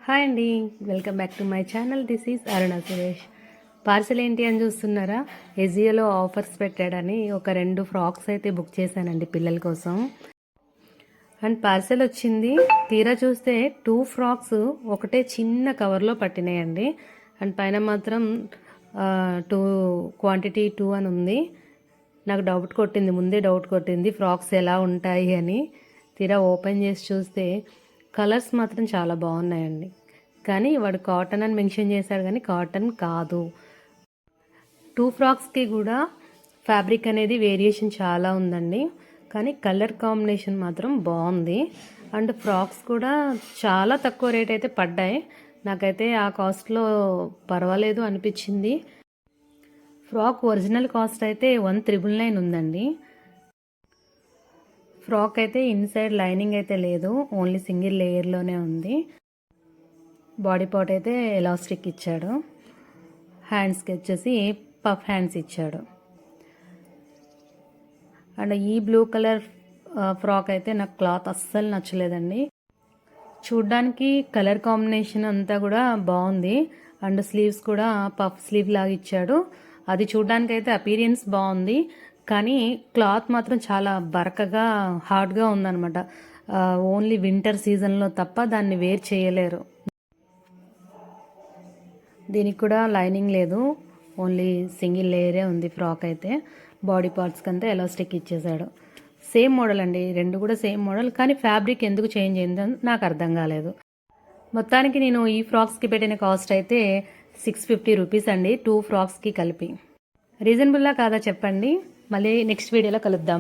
Hi అండి, welcome back to my channel. This is Aruna Suresh. Parcel ఏంటి అని చూస్తున్నారా? ఎజియోలో ఆఫర్స్ పెట్టాడని ఒక 2 ఫ్రాక్స్ అయితే బుక్ చేశానండి పిల్లల కోసం. అండ్ పార్సల్ వచ్చింది. తీరా చూస్తే 2 ఫ్రాక్స్ ఒకటే చిన్న కవర్లో పట్టినాయండి. అండ్ పైన మాత్రం 2 క్వాంటిటీ 2 అని ఉంది. నాకు ముందే డౌట్ కొట్టింది ఫ్రాక్స్ ఎలా ఉంటాయి అని. తీరా ఓపెన్ చేసి చూస్తే కలర్స్ మాత్రం చాలా బాగున్నాయండి. కానీ వాడు కాటన్ అని మెన్షన్ చేశాడు, కానీ కాటన్ కాదు. 2 ఫ్రాక్స్కి కూడా ఫ్యాబ్రిక్ అనేది వేరియేషన్ చాలా ఉందండి, కానీ కలర్ కాంబినేషన్ మాత్రం బాగుంది. అండ్ ఫ్రాక్స్ కూడా చాలా తక్కువ రేట్ అయితే పడ్డాయి. నాకైతే ఆ కాస్ట్లో పర్వాలేదు అనిపించింది. ఫ్రాక్ ఒరిజినల్ కాస్ట్ అయితే 1999 ఉందండి. ఫ్రాక్ అయితే ఇన్సైడ్ లైనింగ్ అయితే లేదు, ఓన్లీ సింగిల్ లేయర్లోనే ఉంది. బాడీ పార్ట్ అయితే ఎలాస్టిక్ ఇచ్చాడు. హ్యాండ్స్కి వచ్చేసి పఫ్ హ్యాండ్స్ ఇచ్చాడు. అండ్ ఈ బ్లూ కలర్ ఫ్రాక్ అయితే నాకు క్లాత్ అస్సలు నచ్చలేదండి. చూడ్డానికి కలర్ కాంబినేషన్ అంతా కూడా బాగుంది. అండ్ స్లీవ్స్ కూడా పఫ్ స్లీవ్ లాగా ఇచ్చాడు. అది చూడ్డానికి అయితే అపీరియన్స్ బాగుంది, కానీ క్లాత్ మాత్రం చాలా బరకగా హార్డ్గా ఉందన్నమాట. ఓన్లీ వింటర్ సీజన్లో తప్ప దాన్ని వేర్ చేయలేరు. దీనికి కూడా లైనింగ్ లేదు, ఓన్లీ సింగిల్ లేయరే ఉంది ఫ్రాక్ అయితే. బాడీ పార్ట్స్కి అంతా ఎలాస్టిక్ ఇచ్చేసాడు. సేమ్ మోడల్ అండి, 2 కూడా సేమ్ మోడల్, కానీ ఫ్యాబ్రిక్ ఎందుకు చేంజ్ అయిందని నాకు అర్థం కాలేదు. మొత్తానికి నేను ఈ ఫ్రాక్స్కి పెట్టిన కాస్ట్ అయితే 650 రూపీస్ అండి, 2 ఫ్రాక్స్కి కలిపి. రీజనబుల్లా కాదా చెప్పండి. మళ్ళీ నెక్స్ట్ వీడియోలో కలుద్దాం.